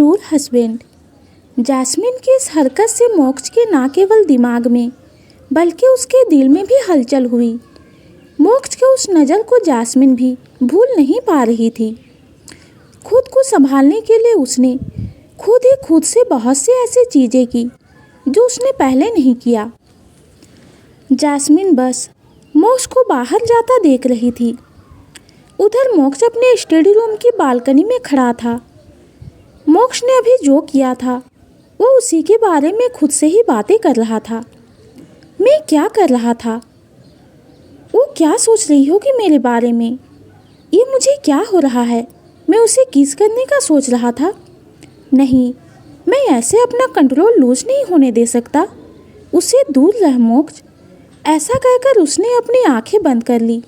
क्रूर husband. Jasmine की इस हरकत से मोक्ष के न केवल दिमाग में बल्कि उसके दिल में भी हलचल हुई। मोक्ष के उस नज़र को जैस्मिन भी भूल नहीं पा रही थी। खुद को संभालने के लिए उसने खुद ही खुद से बहुत सी ऐसी चीज़ें की जो उसने पहले नहीं किया। जैस्मिन बस मोक्ष को बाहर जाता देख रही थी। उधर मोक्ष अपने स्टडी रूम की बालकनी में खड़ा था। मोक्ष ने अभी जो किया था वो उसी के बारे में खुद से ही बातें कर रहा था। मैं क्या कर रहा था? वो क्या सोच रही होगी मेरे बारे में? ये मुझे क्या हो रहा है? मैं उसे किस करने का सोच रहा था। नहीं, मैं ऐसे अपना कंट्रोल लूज नहीं होने दे सकता। उसे दूर रह मोक्ष। ऐसा कहकर उसने अपनी आंखें बंद कर ली।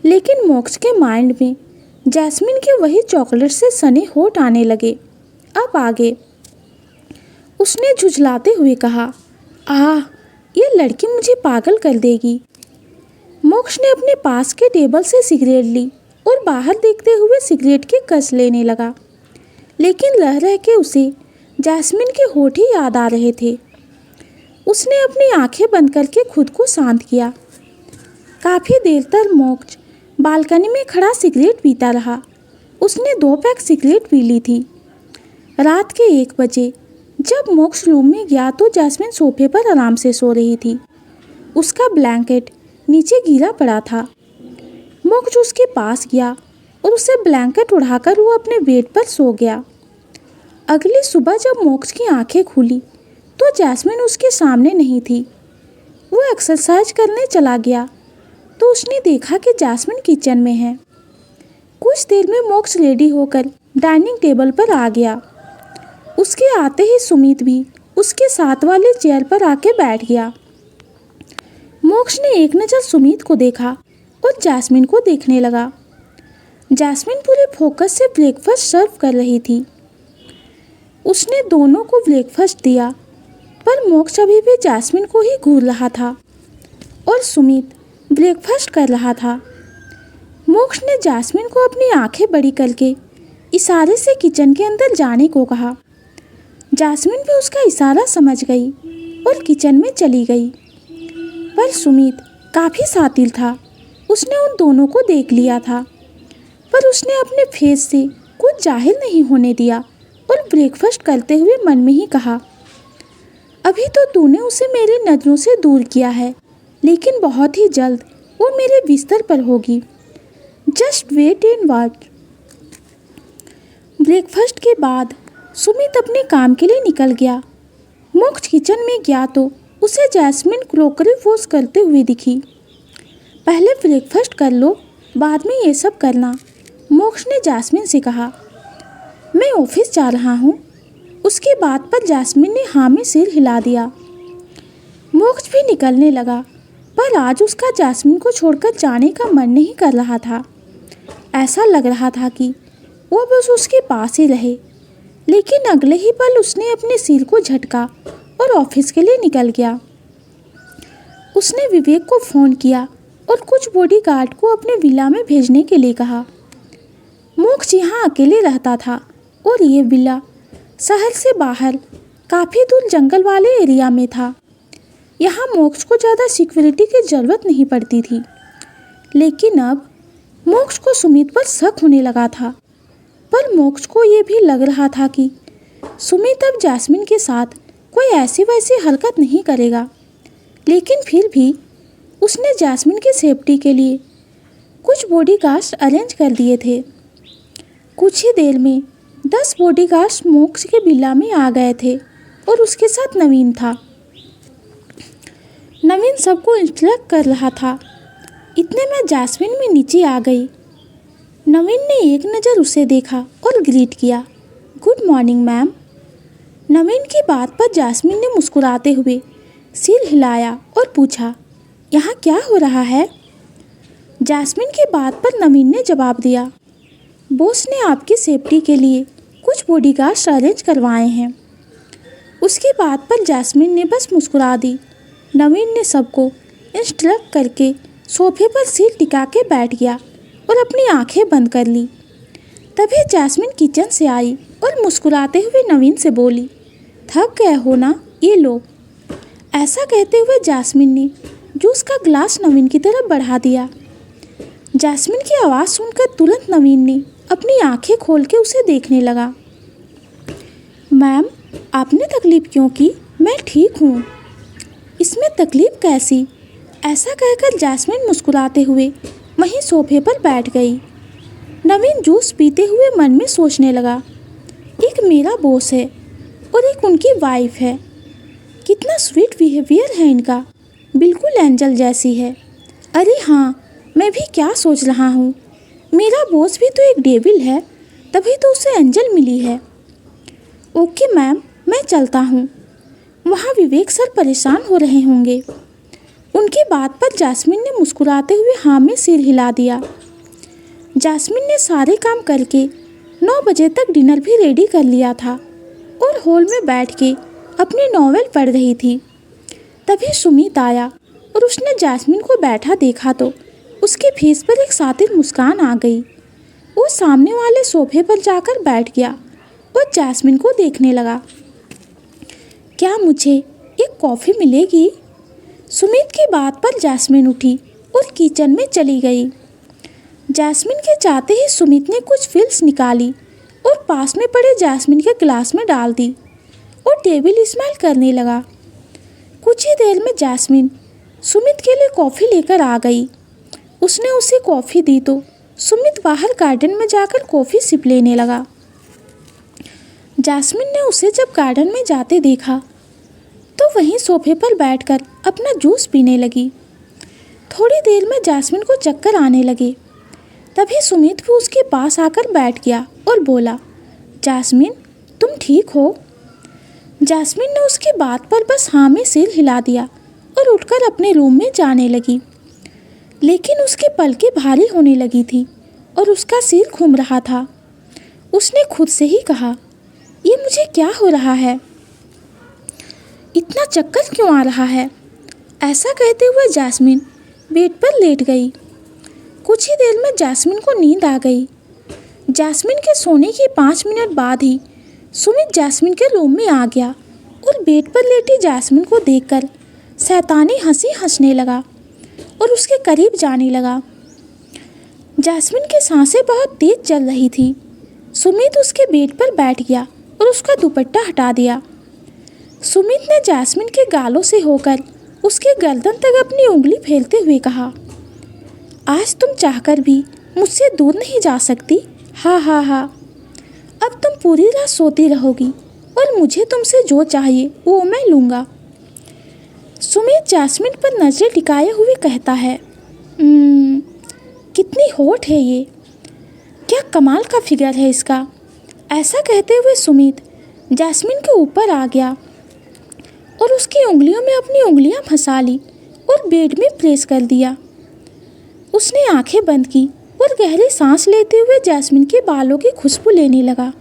लेकिन मोक्ष के माइंड में जैस्मिन के वही चॉकलेट से सने होठ आने लगे। अब आगे उसने झुझलाते हुए कहा, आह, ये लड़की मुझे पागल कर देगी। मोक्ष ने अपने पास के टेबल से सिगरेट ली और बाहर देखते हुए सिगरेट के कस लेने लगा। लेकिन रह रह के उसे जैस्मिन के होठ ही याद आ रहे थे। उसने अपनी आंखें बंद करके खुद को शांत किया। काफ़ी देर तक मोक्ष बालकनी में खड़ा सिगरेट पीता रहा। उसने 2 पैक सिगरेट पी ली थी। रात के 1 बजे जब मोक्ष रूम में गया तो जैस्मिन सोफे पर आराम से सो रही थी। उसका ब्लैंकेट नीचे गिरा पड़ा था। मोक्ष उसके पास गया और उसे ब्लैंकेट उड़ाकर वो अपने बेड पर सो गया। अगली सुबह जब मोक्ष की आंखें खुली तो जैस्मिन उसके सामने नहीं थी। वो एक्सरसाइज करने चला गया तो उसने देखा कि जैस्मिन किचन में है। कुछ देर में मोक्ष रेडी होकर डाइनिंग टेबल पर आ गया। उसके आते ही सुमित भी उसके साथ वाले चेयर पर आके बैठ गया। मोक्ष ने एक नज़र सुमित को देखा और जैस्मिन को देखने लगा। जैस्मिन पूरे फोकस से ब्रेकफास्ट सर्व कर रही थी। उसने दोनों को ब्रेकफास्ट दिया पर मोक्ष अभी भी जैस्मिन को ही घूर रहा था और सुमित ब्रेकफास्ट कर रहा था। मोक्ष ने जैस्मिन को अपनी आंखें बड़ी करके इशारे से किचन के अंदर जाने को कहा। जैस्मिन भी उसका इशारा समझ गई और किचन में चली गई। पर सुमित काफ़ी शातिर था। उसने उन दोनों को देख लिया था पर उसने अपने फेस से कुछ जाहिर नहीं होने दिया और ब्रेकफास्ट करते हुए मन में ही कहा, अभी तो तूने उसे मेरी नज़रों से दूर किया है, लेकिन बहुत ही जल्द वो मेरे बिस्तर पर होगी। Just wait and watch. Breakfast के बाद सुमित अपने काम के लिए निकल गया। मोक्ष किचन में गया तो उसे जैस्मिन क्रोकरी वॉश करते हुए दिखी। पहले ब्रेकफास्ट कर लो, बाद में ये सब करना, मोक्ष ने जैस्मिन से कहा। मैं ऑफिस जा रहा हूँ। उसकी बात पर जैस्मिन ने हाँ में सिर हिला दिया। मोक्ष भी निकलने लगा पर आज उसका जैस्मिन को छोड़कर जाने का मन नहीं कर रहा था। ऐसा लग रहा था कि वो बस उसके पास ही रहे। लेकिन अगले ही पल उसने अपने सिर को झटका और ऑफिस के लिए निकल गया। उसने विवेक को फ़ोन किया और कुछ बॉडीगार्ड को अपने विला में भेजने के लिए कहा। मोक्ष यहाँ अकेले रहता था और ये विला शहर से बाहर काफ़ी दूर जंगल वाले एरिया में था। यहाँ मोक्ष को ज़्यादा सिक्योरिटी की ज़रूरत नहीं पड़ती थी। लेकिन अब मोक्ष को सुमित पर शक होने लगा था। पर मोक्ष को ये भी लग रहा था कि सुमित अब जैस्मिन के साथ कोई ऐसी वैसी हरकत नहीं करेगा। लेकिन फिर भी उसने जैस्मिन की सेफ्टी के लिए कुछ बॉडीगार्ड्स अरेंज कर दिए थे। कुछ ही देर में 10 बॉडीगार्ड्स मोक्ष के विला में आ गए थे और उसके साथ नवीन था। नवीन सबको इंस्ट्रक्ट कर रहा था। इतने में जैस्मिन भी नीचे आ गई। नवीन ने एक नज़र उसे देखा और ग्रीट किया, गुड मॉर्निंग मैम। नवीन की बात पर जैस्मिन ने मुस्कुराते हुए सिर हिलाया और पूछा, यहाँ क्या हो रहा है? जैस्मिन की बात पर नवीन ने जवाब दिया, बॉस ने आपकी सेफ्टी के लिए कुछ बॉडीगार्ड्स अरेंज करवाए हैं। उसकी बात पर जैस्मिन ने बस मुस्कुरा दी। नवीन ने सबको इंस्ट्रक्ट करके सोफे पर सिर टिका के बैठ गया और अपनी आंखें बंद कर ली। तभी जैस्मिन किचन से आई और मुस्कुराते हुए नवीन से बोली, थक गए हो ना, ये लो। ऐसा कहते हुए जास्मिन ने जूस का ग्लास नवीन की तरफ बढ़ा दिया। जास्मिन की आवाज़ सुनकर तुरंत नवीन ने अपनी आंखें खोल के उसे देखने लगा। मैम, आपने तकलीफ़ क्यों की? मैं ठीक हूँ। इसमें तकलीफ़ कैसी? ऐसा कहकर जास्मिन मुस्कुराते हुए वहीं सोफे पर बैठ गई। नवीन जूस पीते हुए मन में सोचने लगा, एक मेरा बॉस है और एक उनकी वाइफ है। कितना स्वीट बिहेवियर है इनका, बिल्कुल एंजल जैसी है। अरे हाँ, मैं भी क्या सोच रहा हूँ, मेरा बॉस भी तो एक डेविल है, तभी तो उसे एंजल मिली है। ओके मैम, मैं चलता हूँ। वहाँ विवेक सर परेशान हो रहे होंगे। उनकी बात पर जास्मिन ने मुस्कुराते हुए हाँ में सिर हिला दिया। जास्मिन ने सारे काम करके 9 बजे तक डिनर भी रेडी कर लिया था और हॉल में बैठ के अपनी नॉवेल पढ़ रही थी। तभी सुमित आया और उसने जास्मिन को बैठा देखा तो उसके फेस पर एक सातिर मुस्कान आ गई। वो सामने वाले सोफे पर जाकर बैठ गया और जास्मिन को देखने लगा। क्या मुझे एक कॉफ़ी मिलेगी? सुमित की बात पर जास्मिन उठी और किचन में चली गई। जास्मिन के चाहते ही सुमित ने कुछ फिल्स निकाली और पास में पड़े जास्मिन के गिलास में डाल दी और डेविल स्माइल करने लगा। कुछ ही देर में जास्मिन सुमित के लिए कॉफ़ी लेकर आ गई। उसने उसे कॉफ़ी दी तो सुमित बाहर गार्डन में जाकर कॉफ़ी सिप लेने लगा। जास्मिन ने उसे जब गार्डन में जाते देखा तो वहीं सोफे पर बैठकर अपना जूस पीने लगी। थोड़ी देर में जास्मिन को चक्कर आने लगे। तभी सुमित भी उसके पास आकर बैठ गया और बोला, जास्मिन, तुम ठीक हो? जास्मिन ने उसकी बात पर बस हाँ में सिर हिला दिया और उठकर अपने रूम में जाने लगी। लेकिन उसकी पलकें भारी होने लगी थी और उसका सिर घूम रहा था। उसने खुद से ही कहा, ये मुझे क्या हो रहा है? इतना चक्कर क्यों आ रहा है? ऐसा कहते हुए जास्मिन बेड पर लेट गई। कुछ ही देर में जास्मिन को नींद आ गई। जास्मिन के सोने के 5 मिनट बाद ही सुमित जास्मिन के रूम में आ गया और बेड पर लेटी जास्मिन को देखकर शैतानी हंसी हंसने लगा और उसके करीब जाने लगा। जास्मिन की सांसें बहुत तेज चल रही थी। सुमित उसके बेड पर बैठ गया और उसका दुपट्टा हटा दिया। सुमित ने जास्मिन के गालों से होकर उसके गर्दन तक अपनी उंगली फेरते हुए कहा, आज तुम चाहकर भी मुझसे दूर नहीं जा सकती। हाँ हाँ हाँ, अब तुम पूरी रात सोती रहोगी और मुझे तुमसे जो चाहिए वो मैं लूँगा। सुमित जास्मिन पर नज़रें टिकाए हुए कहता है, कितनी हॉट है ये, क्या कमाल का फिगर है इसका। ऐसा कहते हुए सुमित जास्मिन के ऊपर आ गया और उसकी उंगलियों में अपनी उंगलियां फंसा ली और बेड में प्रेस कर दिया। उसने आंखें बंद की और गहरी सांस लेते हुए जास्मिन के बालों की खुशबू लेने लगा।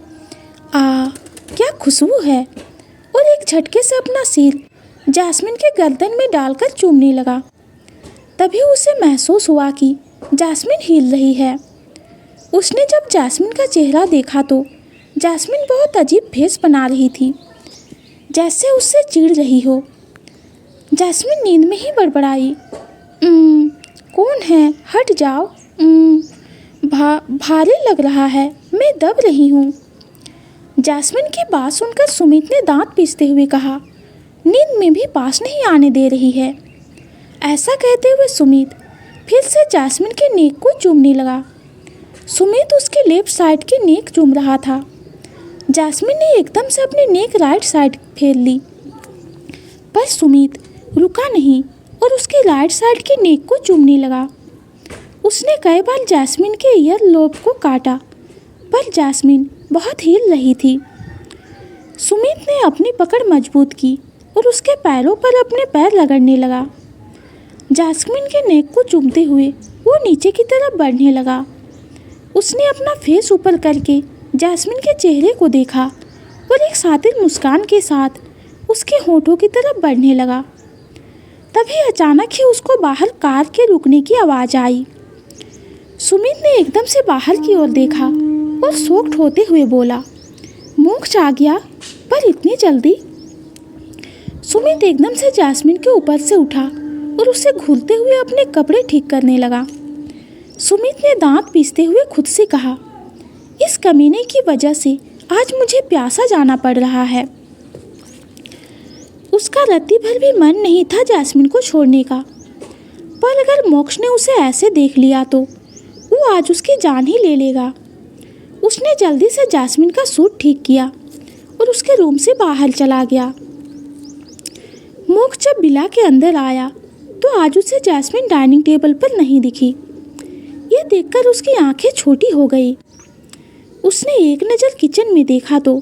क्या खुशबू है! और एक झटके से अपना सिर जास्मिन के गर्दन में डालकर चूमने लगा। तभी उसे महसूस हुआ कि जास्मिन हिल रही है। उसने जब जास्मिन का चेहरा देखा तो जास्मिन बहुत अजीब फेस बना रही थी, जैसे उससे चिढ़ रही हो। जास्मिन नींद में ही बड़बड़ाई, कौन है? हट जाओ। भारी लग रहा है, मैं दब रही हूँ। जास्मिन की बात सुनकर सुमित ने दांत पीसते हुए कहा, नींद में भी पास नहीं आने दे रही है। ऐसा कहते हुए सुमित फिर से जास्मिन के नेक को चूमने लगा। सुमित उसके लेफ्ट साइड की नेक चूम रहा था। जास्मिन ने एकदम से अपनी नेक राइट साइड फेर ली, पर सुमित रुका नहीं और उसकी राइट साइड की नेक को चूमने लगा। उसने कई बार जास्मिन के ईयर लोब को काटा, पर जास्मिन बहुत हिल रही थी। सुमित ने अपनी पकड़ मजबूत की और उसके पैरों पर अपने पैर रगड़ने लगा। जास्मिन के नेक को चूमते हुए वो नीचे की तरफ बढ़ने लगा। उसने अपना फेस ऊपर करके जास्मिन के चेहरे को देखा और एक सातिर मुस्कान के साथ उसके होठों की तरफ बढ़ने लगा। तभी अचानक ही उसको बाहर कार के रुकने की आवाज़ आई। सुमित ने एकदम से बाहर की ओर देखा और शॉक्ड होते हुए बोला, मोक्ष आ गया, पर इतनी जल्दी? सुमित एकदम से जैस्मिन के ऊपर से उठा और उसे घूरते हुए अपने कपड़े ठीक करने लगा। सुमित ने दांत पीसते हुए खुद से कहा, इस कमीने की वजह से आज मुझे प्यासा जाना पड़ रहा है। उसका रत्ती भर भी मन नहीं था जैस्मिन को छोड़ने का, पर अगर मोक्ष ने उसे ऐसे देख लिया तो वो आज उसकी जान ही ले लेगा। उसने जल्दी से जैस्मिन का सूट ठीक किया और उसके रूम से बाहर चला गया। मोक्ष जब विला के अंदर आया तो आज उसे जैस्मिन डाइनिंग टेबल पर नहीं दिखी। ये देखकर उसकी आंखें छोटी हो गई। उसने एक नज़र किचन में देखा तो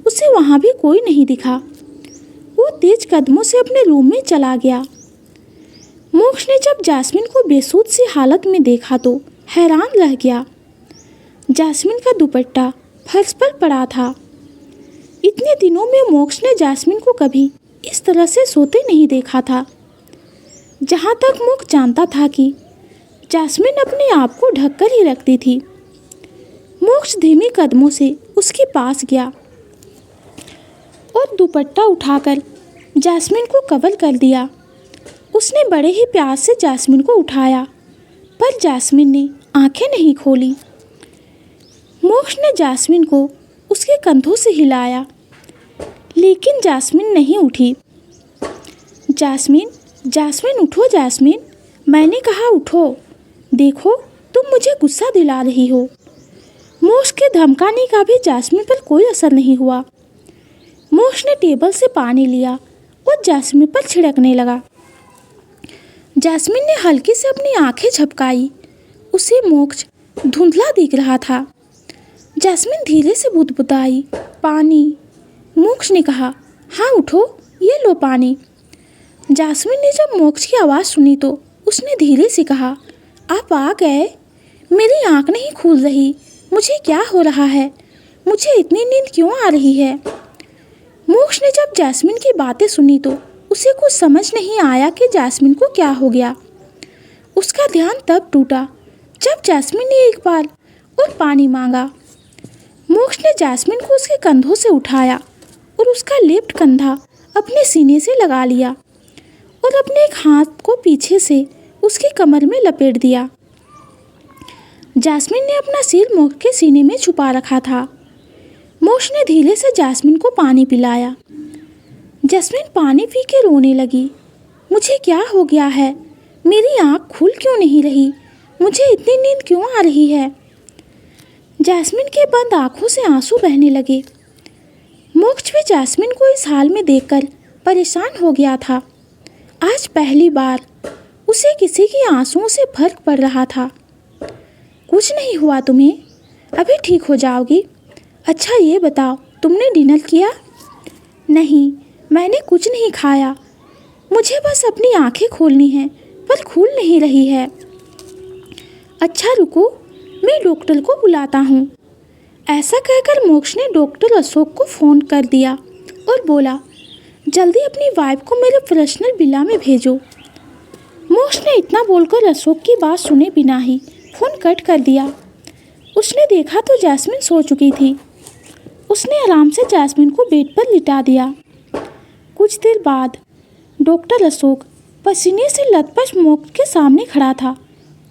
उसे वहाँ भी कोई नहीं दिखा। वो तेज कदमों से अपने रूम में चला गया। मोक्ष ने जब जैस्मिन को बेसुध सी हालत में देखा तो हैरान रह गया। जैस्मिन का दुपट्टा फर्श पर पड़ा था। इतने दिनों में मोक्ष ने जैस्मिन को कभी इस तरह से सोते नहीं देखा था। जहाँ तक मोक्ष जानता था कि जैस्मिन अपने आप को ढककर ही रखती थी। मोक्ष धीमी कदमों से उसके पास गया और दुपट्टा उठाकर जैस्मिन को कवर कर दिया। उसने बड़े ही प्यार से जैस्मिन को उठाया, पर जैस्मिन ने आंखें नहीं खोली। मोक्ष ने जैस्मिन को उसके कंधों से हिलाया, लेकिन जैस्मिन नहीं उठी। जैस्मिन, जैस्मिन उठो जैस्मिन, मैंने कहा उठो। देखो तुम मुझे गुस्सा दिला रही हो। मोक्ष के धमकाने का भी जैस्मिन पर कोई असर नहीं हुआ। मोक्ष ने टेबल से पानी लिया और जैस्मिन पर छिड़कने लगा। जैस्मिन ने हल्की से अपनी आंखें झपकाई। उसे मोक्ष धुंधला दिख रहा था। जैस्मिन धीरे से बुदबुदाई, पानी। मोक्ष ने कहा, हाँ उठो, ये लो पानी। जैस्मिन ने जब मोक्ष की आवाज़ सुनी तो उसने धीरे से कहा, आप आ गए? मेरी आँख नहीं खुल रही। मुझे क्या हो रहा है? मुझे इतनी नींद क्यों आ रही है? मोक्ष ने जब जैस्मिन की बातें सुनी तो उसे कुछ समझ नहीं आया कि जैस्मिन को क्या हो गया। उसका ध्यान तब टूटा जब जैस्मिन ने एक बार और पानी मांगा। मोक्ष ने जैस्मिन को उसके कंधों से उठाया और उसका लेफ्ट कंधा अपने सीने से लगा लिया और अपने एक हाथ को पीछे से उसकी कमर में लपेट दिया। जैस्मिन ने अपना सिर मोक्ष के सीने में छुपा रखा था। मोक्ष ने धीरे से जैस्मिन को पानी पिलाया। जैस्मिन पानी पी के रोने लगी। मुझे क्या हो गया है? मेरी आँख खुल क्यों नहीं रही? मुझे इतनी नींद क्यों आ रही है? जैस्मिन के बंद आँखों से आंसू बहने लगे। मोक्ष भी जैस्मिन को इस हाल में देखकर परेशान हो गया था। आज पहली बार उसे किसी के आंसुओं से फर्क पड़ रहा था। कुछ नहीं हुआ तुम्हें? अभी ठीक हो जाओगी। अच्छा ये बताओ, तुमने डिनर किया? नहीं, मैंने कुछ नहीं खाया। मुझे बस अपनी आंखें खोलनी हैं, पर खुल नहीं रही है। अच्छा रुको, मैं डॉक्टर को बुलाता हूँ। ऐसा कहकर मोक्ष ने डॉक्टर अशोक को फ़ोन कर दिया और बोला, जल्दी अपनी वाइफ को मेरे पर्सनल विला में भेजो। मोक्ष ने इतना बोलकर अशोक की बात सुने बिना ही फ़ोन कट कर दिया। उसने देखा तो जैस्मिन सो चुकी थी। उसने आराम से जैस्मिन को बेड पर लिटा दिया। कुछ देर बाद डॉक्टर अशोक पसीने से लथपथ मोक्ष के सामने खड़ा था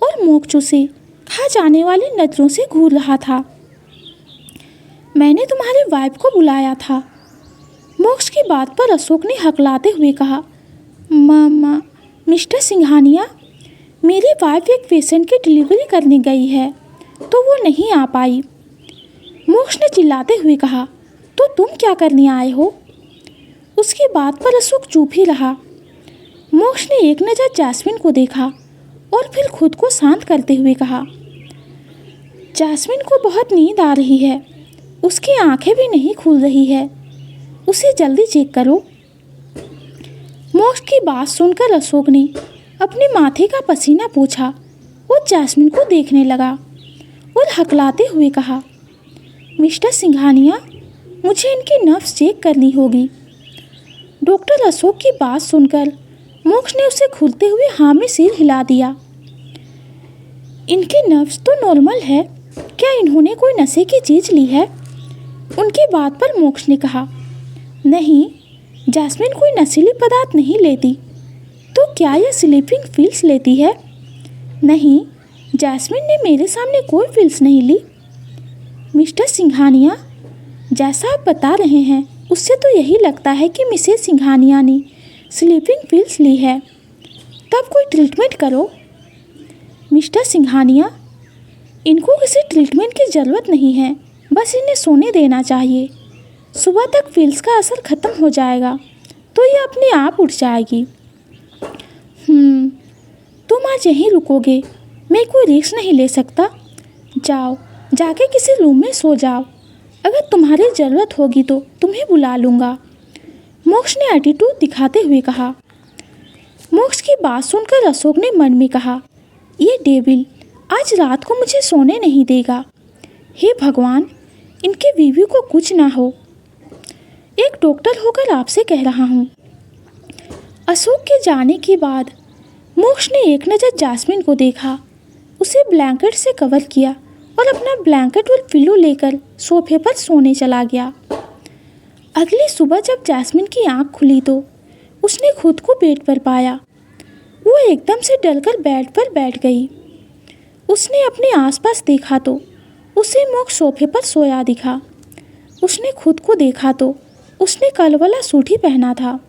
और मोक्ष उसे खा जाने वाली नज़रों से घूर रहा था। मैंने तुम्हारी वाइफ को बुलाया था। मोक्ष की बात पर अशोक ने हकलाते हुए कहा, मामा मिस्टर सिंघानिया, मेरी वाइफ एक पेशेंट की डिलीवरी करने गई है तो वो नहीं आ पाई। मोक्ष ने चिल्लाते हुए कहा, तो तुम क्या करने आए हो? उसकी बात पर अशोक चुप ही रहा। मोक्ष ने एक नज़र जैस्मिन को देखा और फिर खुद को शांत करते हुए कहा, जैस्मिन को बहुत नींद आ रही है। उसकी आंखें भी नहीं खुल रही है। उसे जल्दी चेक करो। मोक्ष की बात सुनकर अशोक ने अपने माथे का पसीना पोंछा और जैस्मिन को देखने लगा और हकलाते हुए कहा, मिस्टर सिंघानिया, मुझे इनकी नब्ज़ चेक करनी होगी। डॉक्टर अशोक की बात सुनकर मोक्ष ने उसे खुलते हुए हाँ में सिर हिला दिया। इनकी नब्ज़ तो नॉर्मल है। क्या इन्होंने कोई नशे की चीज़ ली है? उनकी बात पर मोक्ष ने कहा, नहीं, जैस्मिन कोई नशीली पदार्थ नहीं लेती। तो क्या यह स्लीपिंग पिल्स लेती है? नहीं, जैस्मिन ने मेरे सामने कोई पिल्स नहीं ली। मिस्टर सिंघानिया, जैसा आप बता रहे हैं उससे तो यही लगता है कि मिसेस सिंघानिया ने स्लीपिंग पिल्स ली है। तब कोई ट्रीटमेंट करो। मिस्टर सिंघानिया, इनको किसी ट्रीटमेंट की ज़रूरत नहीं है, बस इन्हें सोने देना चाहिए। सुबह तक पिल्स का असर ख़त्म हो जाएगा तो ये अपने आप उठ जाएगी। तुम आज यहीं रुकोगे? मैं कोई रिस्क नहीं ले सकता। जाओ, जाके किसी रूम में सो जाओ। अगर तुम्हारी ज़रूरत होगी तो तुम्हें बुला लूँगा, मोक्ष ने एटीट्यूड दिखाते हुए कहा। मोक्ष की बात सुनकर अशोक ने मन में कहा, ये डेविल आज रात को मुझे सोने नहीं देगा। हे भगवान, इनके बीवी को कुछ ना हो। एक डॉक्टर होकर आपसे कह रहा हूँ। अशोक के जाने के बाद मोक्ष ने एक नज़र जैस्मिन को देखा, उसे ब्लैंकेट से कवर किया और अपना ब्लैंकेट और पिल्लो लेकर सोफे पर सोने चला गया। अगली सुबह जब जैस्मिन की आंख खुली तो उसने खुद को बेड पर पाया। वो एकदम से डरकर बेड पर बैठ गई। उसने अपने आसपास देखा तो उसे मोक्ष सोफे पर सोया दिखा। उसने खुद को देखा तो उसने कल वाला सूट ही पहना था।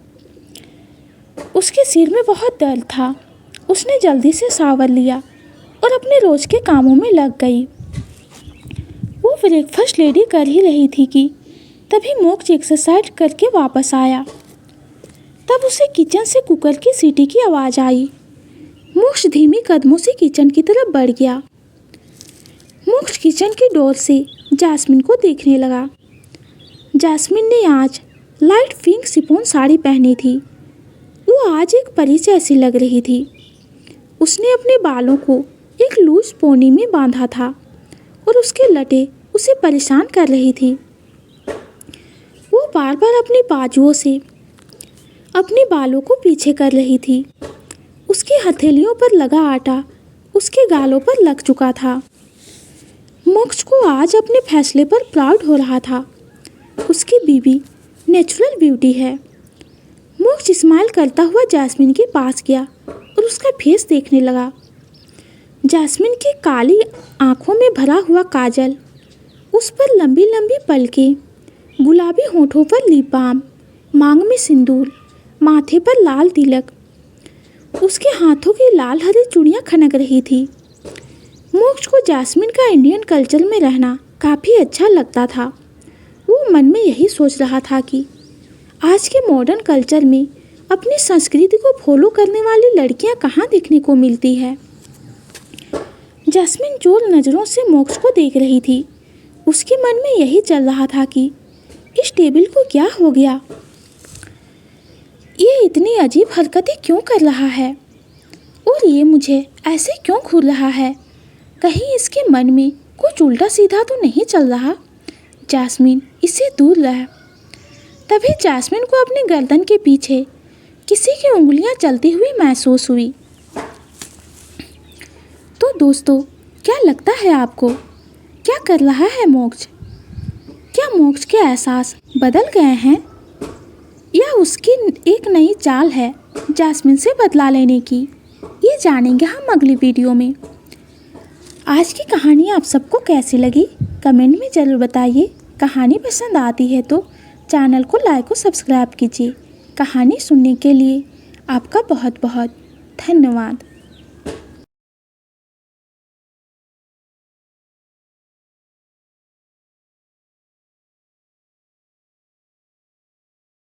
उसके सिर में बहुत दर्द था। उसने जल्दी से शावर लिया और अपने रोज के कामों में लग गई। वो ब्रेकफास्ट रेडी कर ही रही थी कि तभी मोक्ष एक्सरसाइज करके वापस आया। तब उसे किचन से कुकर की सीटी की आवाज़ आई। मोक्ष धीमी कदमों से किचन की तरफ बढ़ गया। मोक्ष किचन की डोर से जैस्मिन को देखने लगा। जैस्मिन ने आज लाइट पिंक शिफॉन साड़ी पहनी थी। वो आज एक परी जैसी लग रही थी। उसने अपने बालों को एक लूज पोनी में बांधा था और उसके लटे उसे परेशान कर रही थी। वो बार बार अपनी बाजुओं से अपने बालों को पीछे कर रही थी। उसकी हथेलियों पर लगा आटा उसके गालों पर लग चुका था। मोक्ष को आज अपने फैसले पर प्राउड हो रहा था। उसकी बीवी नेचुरल ब्यूटी है। मोक्ष स्माइल करता हुआ जैस्मिन के पास गया और उसका फेस देखने लगा। जैस्मिन की काली आंखों में भरा हुआ काजल, उस पर लंबी लंबी पलकें, गुलाबी होठों पर लिप बाम, मांग में सिंदूर, माथे पर लाल तिलक, उसके हाथों की लाल हरी चूड़ियाँ खनक रही थी। मोक्ष को जैस्मिन का इंडियन कल्चर में रहना काफ़ी अच्छा लगता था। वो मन में यही सोच रहा था कि आज के मॉडर्न कल्चर में अपनी संस्कृति को फॉलो करने वाली लड़कियां कहाँ देखने को मिलती है। जैस्मिन जोर नज़रों से मोक्ष को देख रही थी। उसके मन में यही चल रहा था कि इस टेबल को क्या हो गया, ये इतनी अजीब हरकतें क्यों कर रहा है और ये मुझे ऐसे क्यों घूर रहा है। कहीं इसके मन में कुछ उल्टा सीधा तो नहीं चल रहा। जैस्मिन, इससे दूर रह। तभी जैस्मिन को अपने गर्दन के पीछे किसी की उंगलियां चलती हुई महसूस हुई। तो दोस्तों, क्या लगता है आपको, क्या कर रहा है मोक्ष? क्या मोक्ष के एहसास बदल गए हैं या उसकी एक नई चाल है जैस्मिन से बदला लेने की? ये जानेंगे हम अगली वीडियो में। आज की कहानी आप सबको कैसी लगी कमेंट में ज़रूर बताइए। कहानी पसंद आती है तो चैनल को लाइक और सब्सक्राइब कीजिए। कहानी सुनने के लिए आपका बहुत बहुत धन्यवाद।